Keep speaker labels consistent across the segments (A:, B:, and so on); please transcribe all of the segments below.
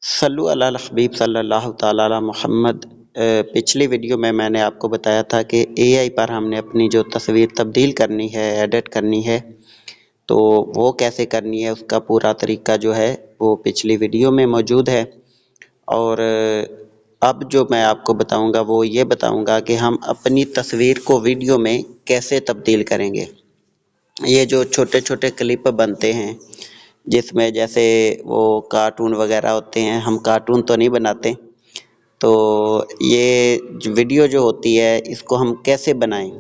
A: صلو علی الحبیب صلی اللہ تعالی علی محمد۔ پچھلی ویڈیو میں نے آپ کو بتایا تھا کہ اے آئی پر ہم نے اپنی جو تصویر تبدیل کرنی ہے، ایڈٹ کرنی ہے، تو وہ کیسے کرنی ہے، اس کا پورا طریقہ جو ہے وہ پچھلی ویڈیو میں موجود ہے۔ اور اب جو میں آپ کو بتاؤں گا وہ یہ بتاؤں گا کہ ہم اپنی تصویر کو ویڈیو میں کیسے تبدیل کریں گے۔ یہ جو چھوٹے چھوٹے کلپ بنتے ہیں جس میں جیسے وہ کارٹون وغیرہ ہوتے ہیں، ہم کارٹون تو نہیں بناتے، تو یہ ویڈیو جو ہوتی ہے اس کو ہم کیسے بنائیں؟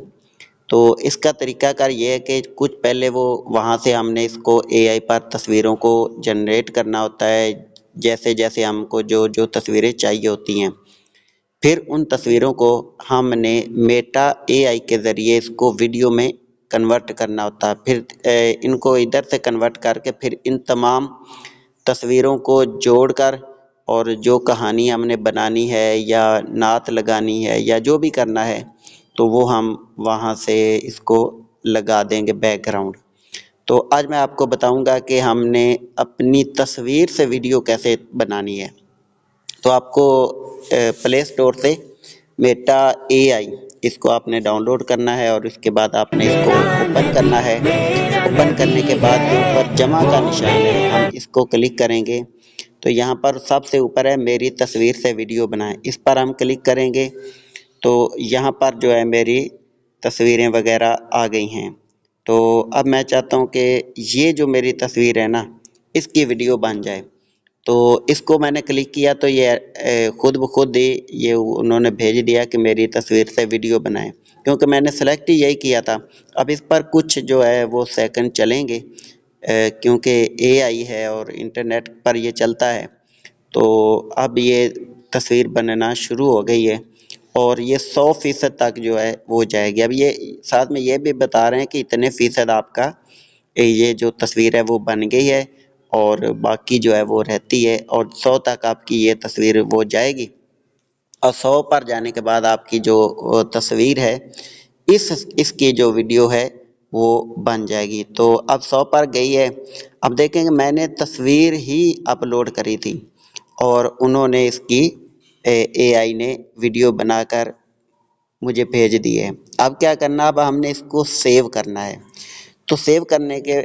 A: تو اس کا طریقہ کار یہ ہے کہ کچھ پہلے وہاں سے ہم نے اس کو اے آئی پر تصویروں کو جنریٹ کرنا ہوتا ہے، جیسے جیسے ہم کو جو تصویریں چاہیے ہوتی ہیں، پھر ان تصویروں کو ہم نے میٹا اے آئی کے ذریعے اس کو ویڈیو میں کنورٹ کرنا ہوتا ہے۔ پھر ان کو ادھر سے کنورٹ کر کے پھر ان تمام تصویروں کو جوڑ کر اور جو کہانی ہم نے بنانی ہے یا نعت لگانی ہے یا جو بھی کرنا ہے تو وہ ہم وہاں سے اس کو لگا دیں گے بیک گراؤنڈ۔ تو آج میں آپ کو بتاؤں گا کہ ہم نے اپنی تصویر سے ویڈیو کیسے بنانی ہے۔ تو آپ کو پلے اسٹور سے میٹا اے آئی اس کو آپ نے ڈاؤن لوڈ کرنا ہے اور اس کے بعد آپ نے اس کو اوپن کرنا ہے۔ اوپن کرنے کے بعد یہ اوپر جمع کا نشان ہے، ہم اس کو کلک کریں گے تو یہاں پر سب سے اوپر ہے میری تصویر سے ویڈیو بنائیں، اس پر ہم کلک کریں گے تو یہاں پر جو ہے میری تصویریں وغیرہ آ گئی ہیں۔ تو اب میں چاہتا ہوں کہ یہ جو میری تصویر ہے نا اس کی ویڈیو بن جائے، تو اس کو میں نے کلک کیا تو یہ خود بخود ہی یہ انہوں نے بھیج دیا کہ میری تصویر سے ویڈیو بنائیں، کیونکہ میں نے سلیکٹ ہی یہی کیا تھا۔ اب اس پر کچھ جو ہے وہ سیکنڈ چلیں گے کیونکہ اے آئی ہے اور انٹرنیٹ پر یہ چلتا ہے، تو اب یہ تصویر بننا شروع ہو گئی ہے اور یہ 100% تک جو ہے وہ جائے گی۔ اب یہ ساتھ میں یہ بھی بتا رہے ہیں کہ اتنے فیصد آپ کا یہ جو تصویر ہے وہ بن گئی ہے اور باقی جو ہے وہ رہتی ہے، اور 100 تک آپ کی یہ تصویر وہ جائے گی اور 100 پر جانے کے بعد آپ کی جو تصویر ہے اس کی جو ویڈیو ہے وہ بن جائے گی۔ تو اب 100 پر گئی ہے۔ اب دیکھیں کہ میں نے تصویر ہی اپلوڈ کری تھی اور انہوں نے اس کی اے آئی نے ویڈیو بنا کر مجھے بھیج دی ہے۔ اب کیا کرنا، اب ہم نے اس کو سیو کرنا ہے۔ تو سیو کرنے کے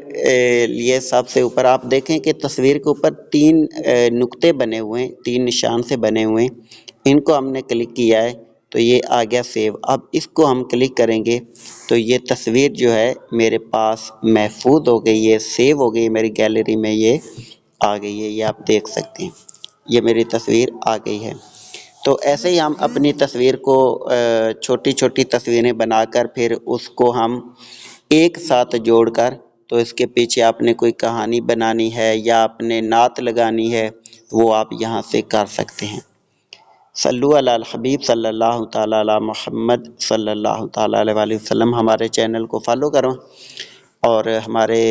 A: لیے سب سے اوپر آپ دیکھیں کہ تصویر کے اوپر 3 نقطے بنے ہوئے ہیں، 3 نشان سے بنے ہوئے ہیں، ان کو ہم نے کلک کیا ہے تو یہ آ گیا سیو۔ اب اس کو ہم کلک کریں گے تو یہ تصویر جو ہے میرے پاس محفوظ ہو گئی ہے، سیو ہو گئی ہے، میری گیلری میں یہ آ گئی ہے، یہ آپ دیکھ سکتے ہیں، یہ میری تصویر آ گئی ہے۔ تو ایسے ہی ہم اپنی تصویر کو چھوٹی چھوٹی تصویریں بنا کر پھر اس کو ہم ایک ساتھ جوڑ کر، تو اس کے پیچھے آپ نے کوئی کہانی بنانی ہے یا آپ نے نعت لگانی ہے وہ آپ یہاں سے کر سکتے ہیں۔ صلو علی الحبیب صلی اللہ تعالی علی محمد صلی اللہ تعالی علیہ وسلم۔ ہمارے چینل کو فالو کرو اور ہمارے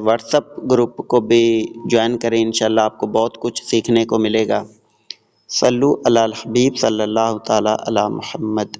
A: واٹس اپ گروپ کو بھی جوائن کریں، انشاءاللہ آپ کو بہت کچھ سیکھنے کو ملے گا۔ صلو علی الحبیب صلی اللہ تعالی علی محمد۔